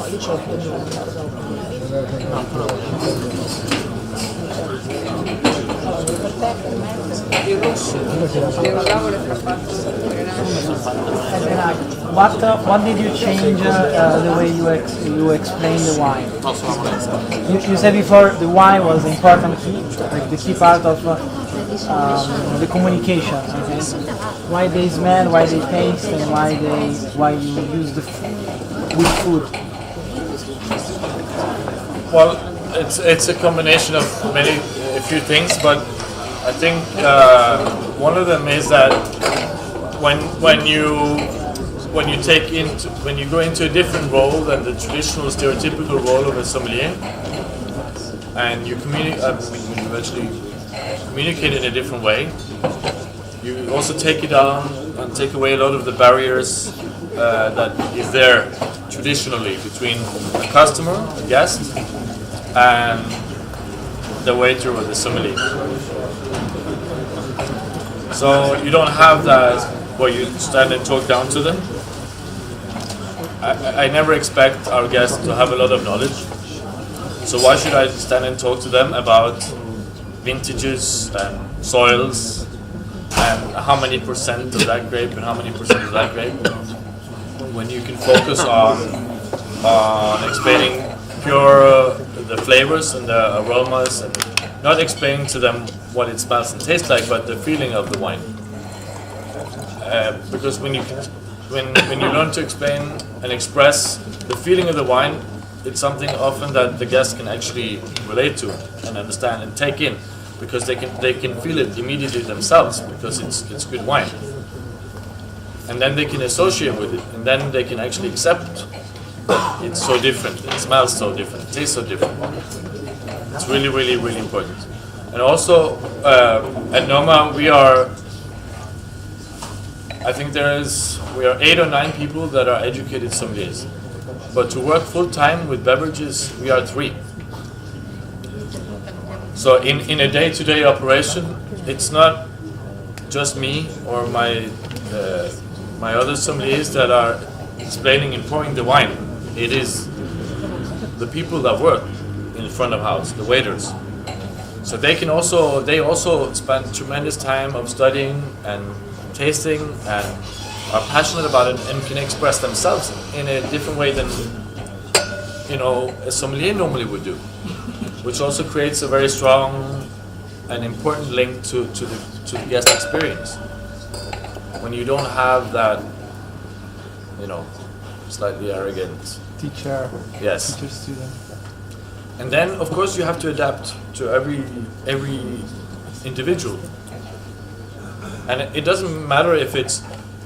Il rosso, le tavole tra fatto. What did you change the way you explain the wine? You said before the wine was the important key, like the key part of the communication. Okay? Why they smell, why they taste, and why you use the with food. Well, it's a combination of a few things, but I think one of them is that when you go into a different role than the traditional stereotypical role of a sommelier, and you eventually communicate in a different way, you also take it down and take away a lot of the barriers that is there traditionally between a customer, a guest, and the waiter or the sommelier. So you don't have that where you stand and talk down to them. I never expect our guests to have a lot of knowledge. So why should I stand and talk to them about vintages and soils and how many percent of that grape and how many percent of that grape, when you can focus on explaining pure the flavors and the aromas, and not explaining to them what it smells and tastes like, but the feeling of the wine. Because when you learn to explain and express the feeling of the wine, it's something often that the guests can actually relate to and understand and take in, because they can feel it immediately themselves, because it's good wine. And then they can associate with it, and then they can actually accept that it's so different, it smells so different, it tastes so different. It's really, really, really important. And also, at Noma, we are 8 or 9 people that are educated sommeliers. But to work full time with beverages, we are 3. So in a day-to-day operation, it's not just me or my other sommeliers that are explaining and pouring the wine. It is the people that work in the front of house, the waiters. So they also spend tremendous time of studying and tasting and are passionate about it and can express themselves in a different way than a sommelier normally would do, which also creates a very strong and important link to the guest experience. When you don't have that, slightly arrogant Teacher student. And then, of course, you have to adapt to every individual. And it doesn't matter if it's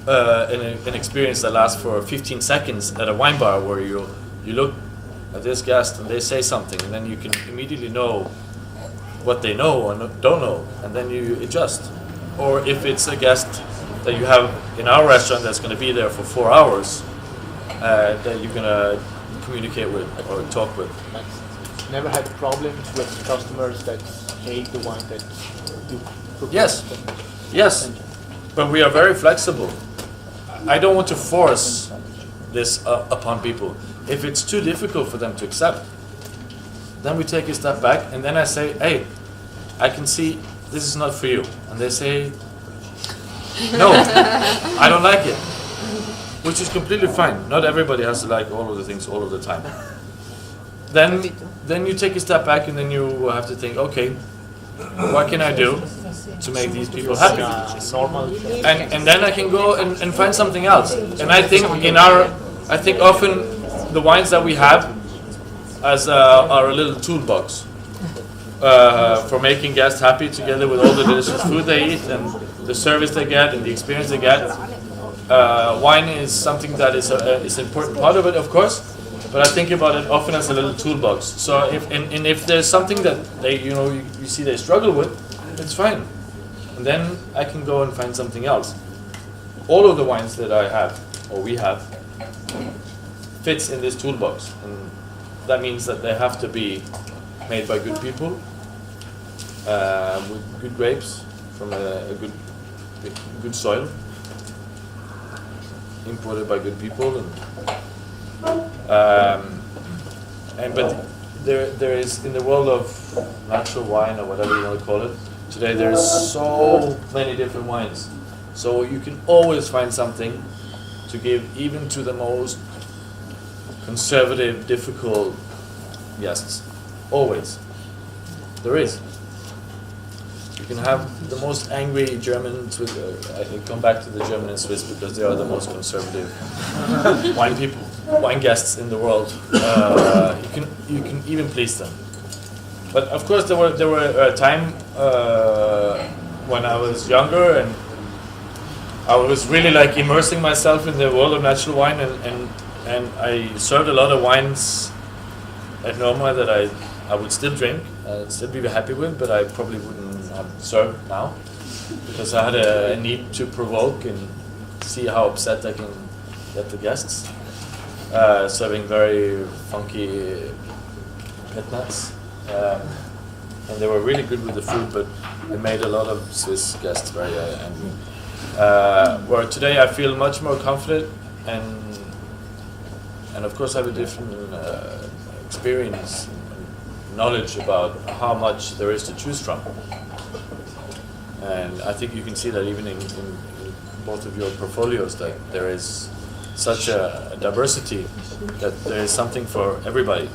an experience that lasts for 15 seconds at a wine bar, where you look at this guest and they say something, and then you can immediately know what they know or don't know, and then you adjust. Or if it's a guest that you have in our restaurant that's going to be there for 4 hours, that you're going to communicate with or talk with. Never had problems with customers that hate the wine that you propose? Yes, but we are very flexible. I don't want to force this upon people. If it's too difficult for them to accept, then we take a step back, and then I say, hey, I can see this is not for you. And they say, no, I don't like it. Which is completely fine. Not everybody has to like all of the things all of the time. Then you take a step back, and then you have to think, okay, what can I do to make these people happy? And then I can go and find something else. And I think I think often the wines that we have are a little toolbox for making guests happy, together with all the delicious food they eat and the service they get and the experience they get. Wine is something that is an important part of it, of course, but I think about it often as a little toolbox. So if there's something that you see they struggle with, it's fine, and then I can go and find something else. All of the wines that I have, or we have, fits in this toolbox, and that means that they have to be made by good people, with good grapes from a good soil, imported by good people, and and but there is in the world of natural wine or whatever you want to call it today. There's so many different wines, so you can always find something to give even to the most conservative, difficult guests. Always, there is. You can have the most angry Germans. I come back to the German and Swiss because they are the most conservative wine guests in the world. You can even please them. But of course, there were a time when I was younger and I was really like immersing myself in the world of natural wine, and I served a lot of wines at Noma that I would still drink, still be happy with, but I probably wouldn't have served now because I had a need to provoke and see how upset I can get the guests. Serving very funky pet nuts, and they were really good with the food, but it made a lot of Swiss guests very angry. Where today I feel much more confident and of course I have a different experience and knowledge about how much there is to choose from. And I think you can see that even in both of your portfolios, that there is such a diversity, that there is something for everybody.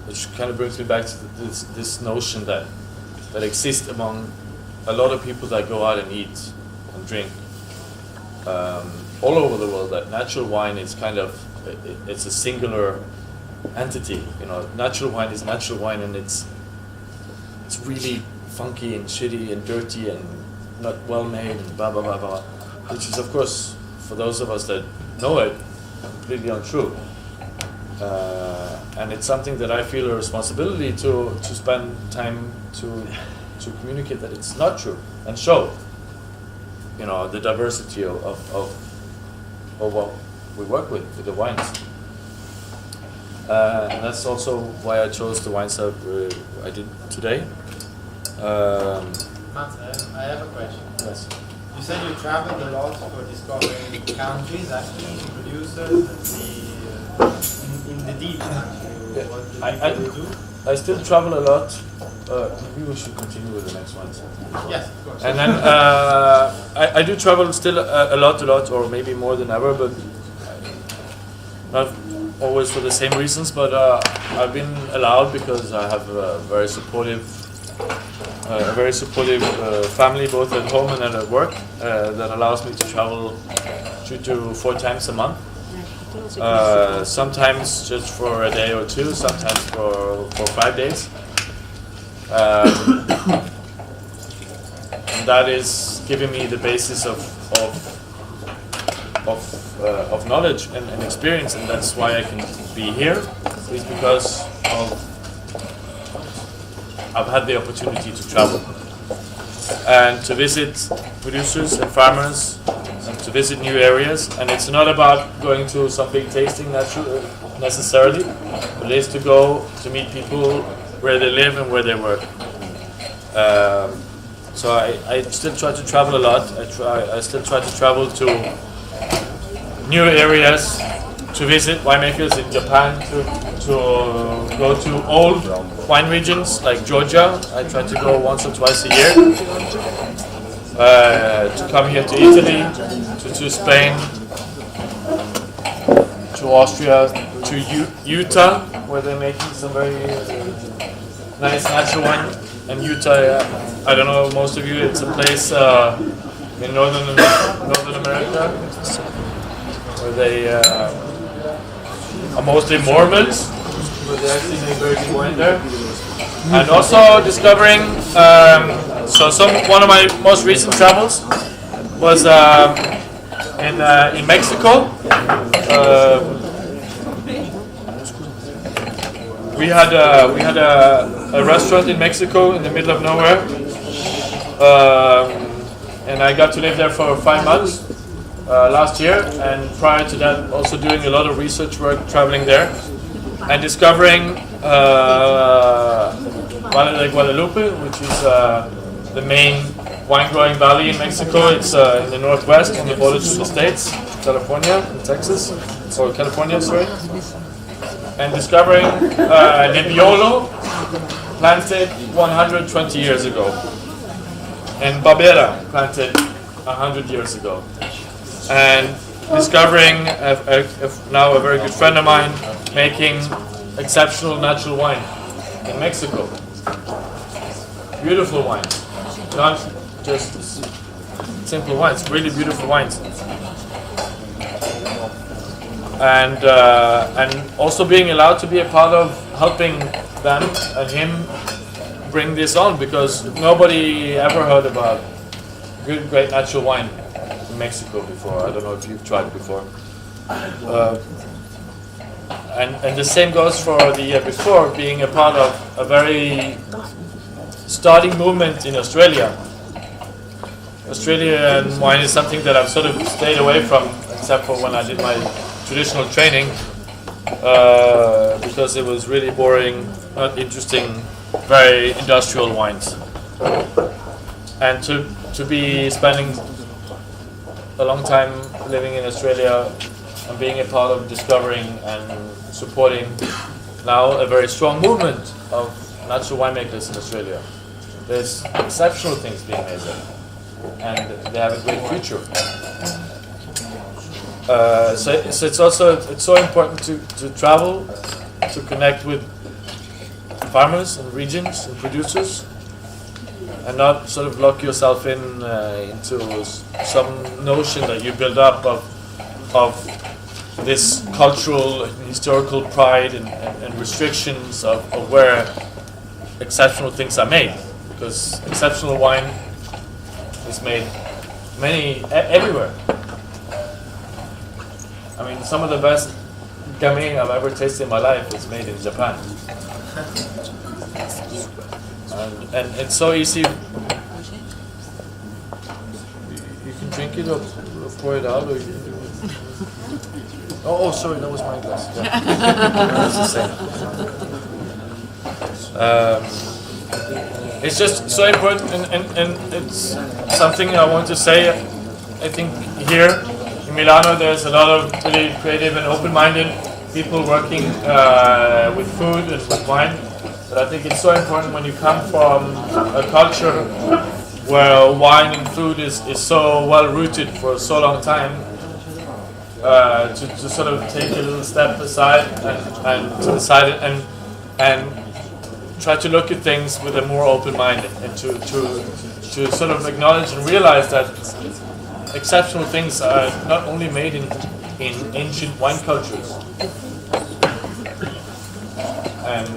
Which kind of brings me back to this notion that exists among a lot of people that go out and eat and drink all over the world, that natural wine is kind of, it's a singular entity. You know, natural wine is natural wine, and it's really funky and shitty and dirty and not well made and blah blah blah blah, which is of course for those of us that know it completely untrue. And it's something that I feel a responsibility to spend time to communicate that it's not true and show, you know, the diversity of what we work with the wines. And that's also why I chose the wines that I did today. Mats, I have a question. Yes. You said you traveled a lot for discovering countries, actually, producers, and in the deep actually. Yeah. What did you do? I still travel a lot. Maybe we should continue with the next ones. Yes, of course. And then I do travel still a lot, or maybe more than ever, but not always for the same reasons. But I've been allowed because I have a very supportive family, both at home and at work, that allows me to travel 2 to 4 times a month. Sometimes just for a day or two, sometimes for 5 days. And that is giving me the basis of knowledge and experience, and that's why I can be here. Is because I've had the opportunity to travel and to visit producers and farmers and to visit new areas. And it's not about going to some big tasting necessarily, but it is to go to meet people where they live and where they work. So I still try to travel a lot. I still try to travel to new areas, to visit winemakers in Japan, to go to old wine regions like Georgia. I try to go once or twice a year. To come here to Italy, to Spain, to Austria, to Utah, where they're making some very nice natural wine. And Utah, I don't know, most of you, it's a place in Northern America where they are mostly Mormons, but they actually make very good wine there. And also discovering, one of my most recent travels was in Mexico. We had a restaurant in Mexico in the middle of nowhere, and I got to live there for 5 months last year. And prior to that, also doing a lot of research work, traveling there, and discovering Guadalupe, which is the main wine growing valley in Mexico. It's in the northwest on the border to the States, California and Texas, or California, sorry. And discovering Nebbiolo, planted 120 years ago, and Barbera, planted 100 years ago. And discovering now a very good friend of mine making exceptional natural wine in Mexico. Beautiful wines, not just simple wines, really beautiful wines. And also being allowed to be a part of helping them and him bring this on, because nobody ever heard about good, great natural wine in Mexico before. I don't know if you've tried it before. And the same goes for the year before, being a part of a very starting movement in Australia. Australian wine is something that I've sort of stayed away from, except for when I did my traditional training, because it was really boring, not interesting, very industrial wines. And to be spending a long time living in Australia and being a part of discovering and supporting now a very strong movement of natural winemakers in Australia. There's exceptional things being made there, and they have a great future. So it's so important to travel, to connect with farmers and regions and producers, and not sort of lock yourself into some notion that you build up of this cultural and historical pride and restrictions of where exceptional things are made, because exceptional wine is made everywhere. I mean, some of the best gamay I've ever tasted in my life is made in Japan. And it's so easy. You can drink it or pour it out, or you can do it. Oh, sorry, that was my glass. Yeah. That's the same. It's just so important, and it's something I want to say. I think here in Milano there's a lot of really creative and open-minded people working with food and with wine. But I think it's so important when you come from a culture where wine and food is so well rooted for so long time, to sort of take a little step aside and to the side and try to look at things with a more open mind, and to sort of acknowledge and realize that exceptional things are not only made in ancient wine cultures. And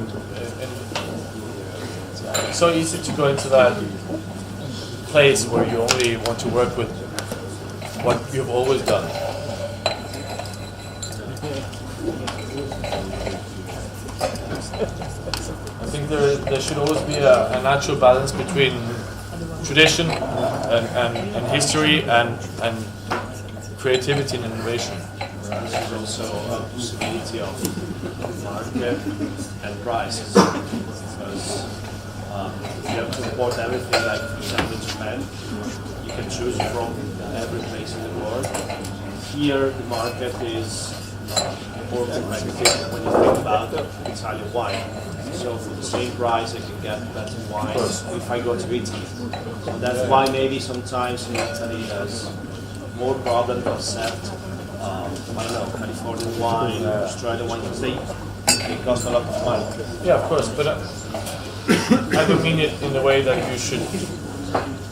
it's so easy to go into that place where you only want to work with what you've always done. I think there should always be a natural balance between tradition and history and creativity and innovation. There's also a possibility of market and prices, because you have to import everything, like for example Japan, you can choose from every place in the world. Here the market is more competitive when you think about Italian wine. So for the same price I can get better wine if I go to Italy. So that's why maybe sometimes in Italy there's more problem to accept I don't know, Californian wine, Australian wine, because they cost a lot of money. Yeah, of course, but I don't mean it in the way that you should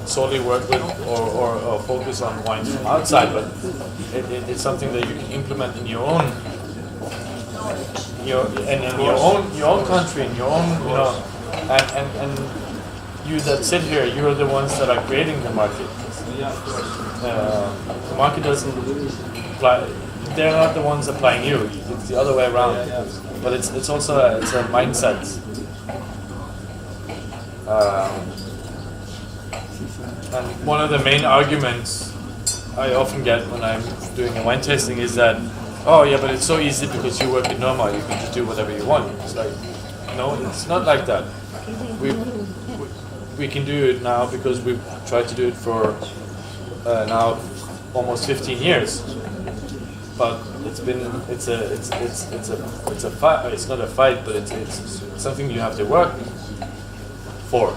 solely work with or focus on wines from outside, but it's something that you can implement in your own your own country, in your own, you know, and you that sit here, you're the ones that are creating the market. The market doesn't apply. They're not the ones applying you. It's the other way around. But it's also a mindset. And one of the main arguments I often get when I'm doing a wine tasting is that, oh yeah, but it's so easy because you work in Noma, you can just do whatever you want. It's like, no, it's not like that. we can do it now because we've tried to do it for now almost 15 years. But it's a fight. It's not a fight, but it's something you have to work for.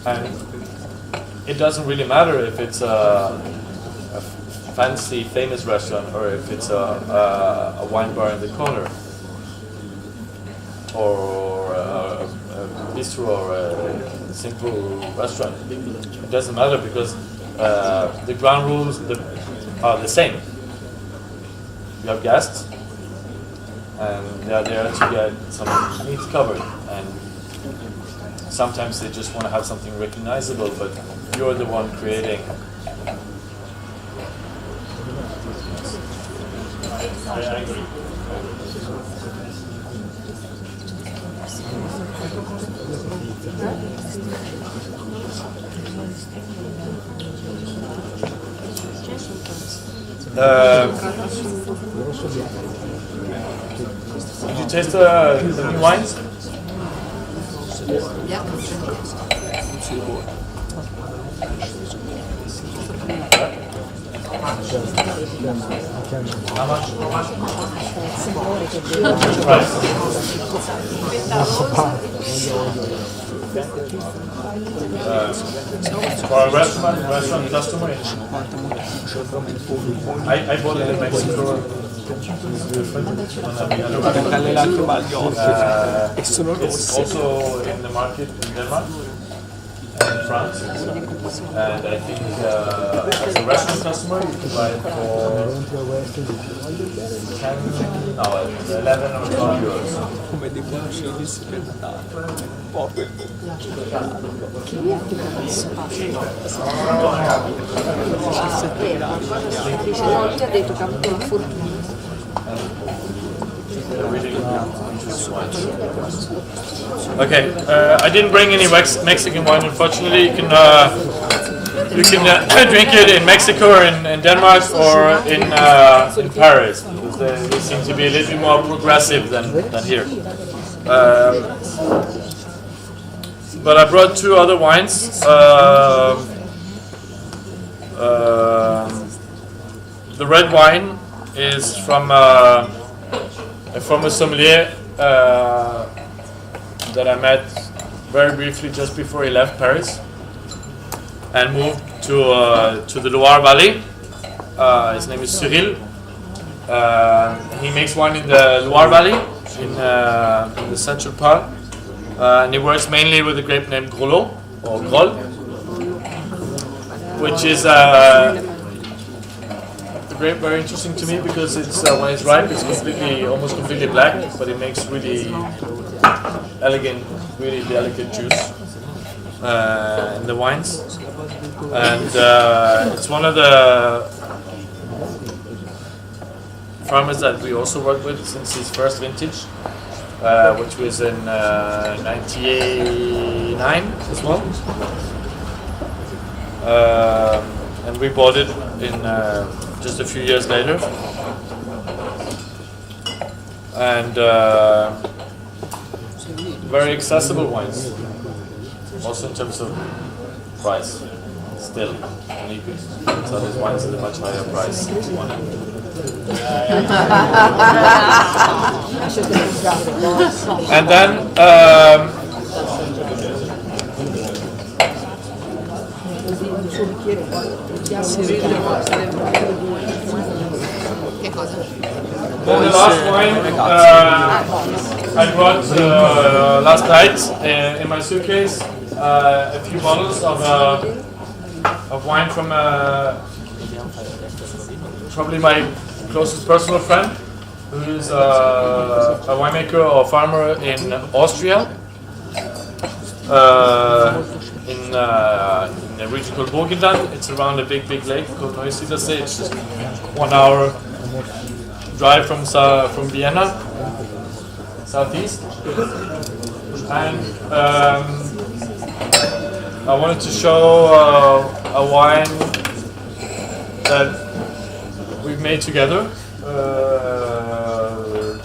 And it doesn't really matter if it's a fancy, famous restaurant or if it's a wine bar in the corner, or a bistro or a simple restaurant. It doesn't matter because the ground rules are the same. You have guests, and they are there to get some needs covered, and sometimes they just want to have something recognizable, but you're the one creating. I agree. Did you taste the new wines? Yeah. How much? For a restaurant customer, I bought it in Mexico. It's also in the market in Denmark and France, and I think as a restaurant customer you can buy it for 11 or 12 euros. Ti ha detto che ha avuto una fortuna. Okay, I didn't bring any Mexican wine, unfortunately. You can drink it in Mexico or in Denmark or in Paris, because they seem to be a little bit more progressive than here. But I brought two other wines. The red wine is from a sommelier that I met very briefly just before he left Paris and moved to the Loire Valley. His name is Cyril. He makes wine in the Loire Valley, in the central part, and he works mainly with a grape named Grolot or Grol, which is a grape very interesting to me because it's when it's ripe, it's almost completely black, but it makes really elegant, really delicate juice in the wines, and it's one of the farmers that we also work with since his first vintage, which was in 1989 as well, and we bought it in just a few years later, and very accessible wines, also in terms of price. Still, and you could sell these wines at a much higher price if you want. And then the last wine I brought last night in my suitcase, a few bottles of wine from probably my closest personal friend, who is a winemaker or farmer in Austria, in a region called Burgenland. It's around a big lake called Neusiedlersee. It's just 1 hour drive from Vienna, southeast. And I wanted to show a wine that we've made together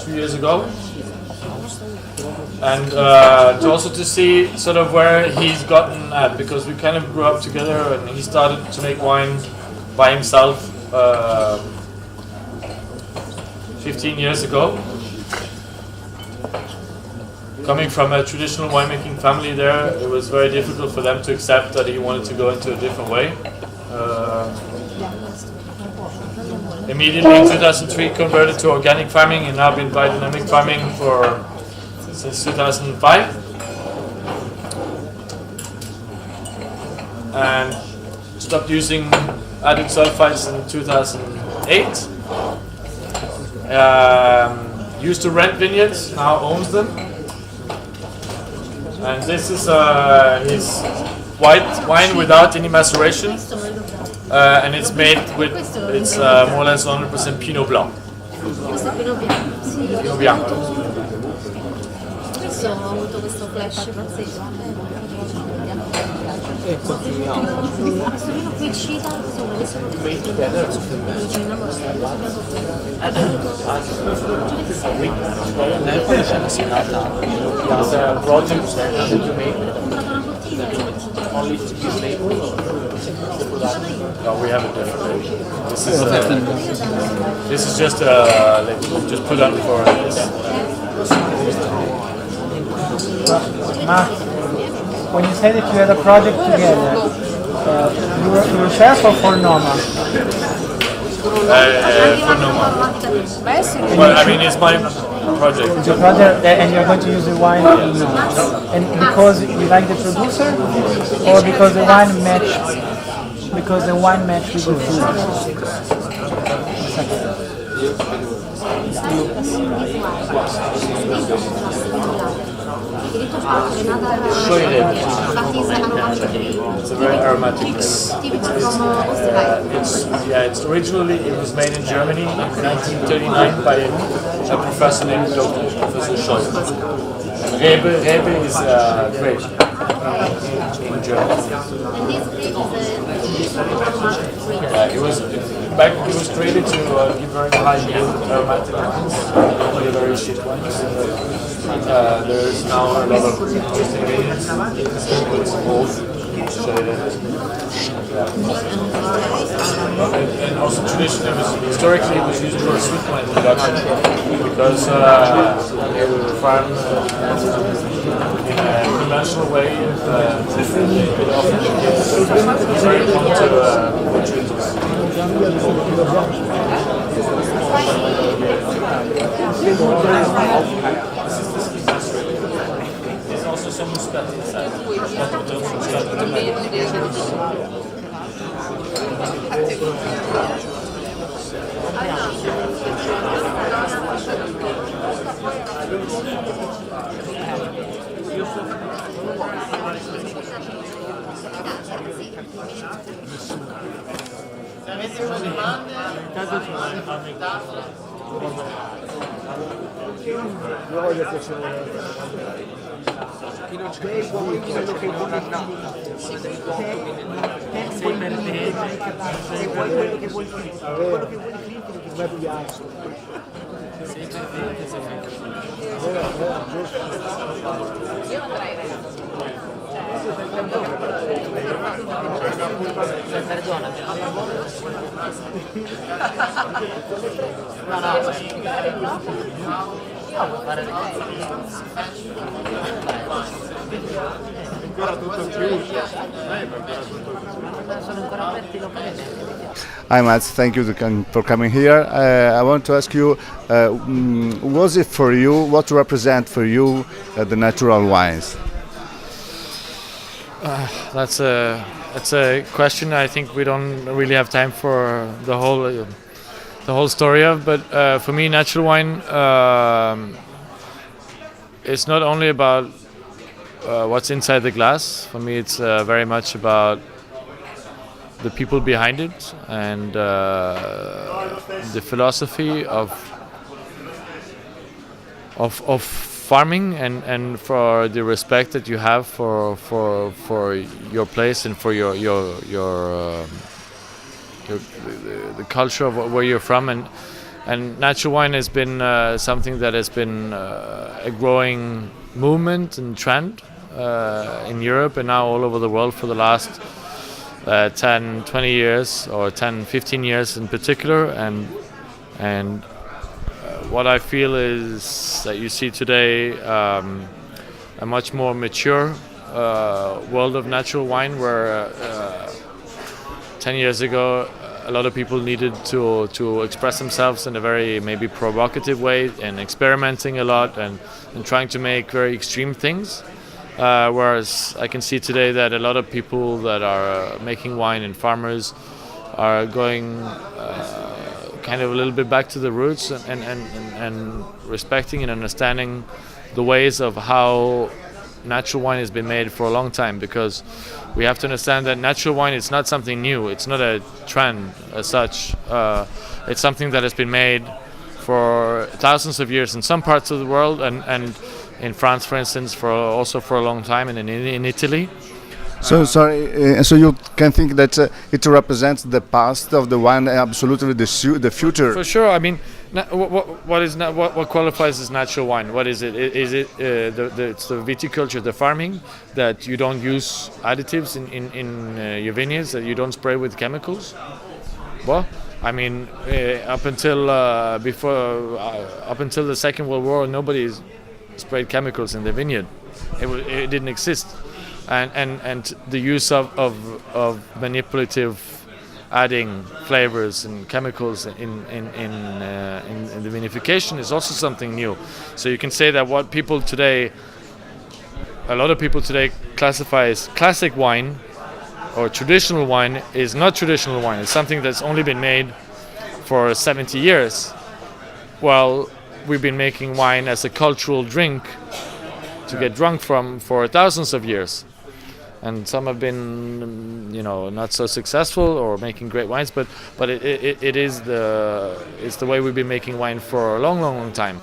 2 years ago. and also to see sort of where he's gotten at, because we kind of grew up together, and he started to make wine by himself 15 years ago. Coming from a traditional winemaking family there, it was very difficult for them to accept that he wanted to go into a different way. Immediately in 2003 converted to organic farming, and now been biodynamic farming since 2005. And stopped using added sulfites in 2008. Used to rent vineyards, now owns them. And this is his white wine without any maceration, and it's made with, it's more or less 100% Pinot Blanc. Questo è Pinot Bianco. Sì, Pinot Bianco. questo ho avuto questo flash pazzesco. Assolino qui è uscita, insomma, adesso non mi sono No, we have a different label. This is just a label, just put on for this. Mark, when you say that you had a project together, you were chef or for Noma? For Noma. Well, I mean, it's my project. It's your project, and you're going to use the wine in Noma. And because you like the producer, or because the wine matched? Because the wine matched with the food. It's a very aromatic mix. It's originally it was made in Germany in 1939 by a professor named Professor Scholl. Rebe is grape in German. It was created to give very high yield aromatic wines, the very shit ones. There is now a lot of interesting ingredients. It's old, shaded. And also traditionally, historically, it was used for sweet wine production because they would farm in a conventional way. It often is very prone to nutrients. There's also some muscat inside. Se avete una domanda, Io voglio piacere. Chi non c'è quello che vuole quello che vuoi come piace. Io andrei Hi Mats, thank you for coming here. I want to ask you, was it for you, what represent for you the natural wines? That's a question I think we don't really have time for the whole story of. But for me, natural wine, it's not only about what's inside the glass. For me, it's very much about the people behind it and the philosophy of farming and for the respect that you have for your place and for your the culture of where you're from, and And natural wine has been something that has been a growing movement and trend in Europe and now all over the world for the last 10, 20 years or 10, 15 years in particular. And what I feel is that you see today a much more mature world of natural wine where 10 years ago a lot of people needed to express themselves in a very maybe provocative way and experimenting a lot and trying to make very extreme things. Whereas I can see today that a lot of people that are making wine and farmers are going kind of a little bit back to the roots and respecting and understanding the ways of how natural wine has been made for a long time, because we have to understand that natural wine is not something new. It's not a trend as such. It's something that has been made for thousands of years in some parts of the world, and in France, for instance, also for a long time, and in Italy. So so you can think that it represents the past of the wine, absolutely the future. For sure. I mean, what qualifies as natural wine? What is it? Is it it's the viticulture, the farming, that you don't use additives in your vineyards, that you don't spray with chemicals? Well, I mean, up until the Second World War, nobody sprayed chemicals in the vineyard. It didn't exist. And the use of manipulative adding flavors and chemicals in the vinification is also something new. So you can say that what a lot of people today classify as classic wine or traditional wine is not traditional wine. It's something that's only been made for 70 years. While we've been making wine as a cultural drink to get drunk from for thousands of years. And some have been, not so successful or making great wines, but it's the way we've been making wine for a long, long, long time.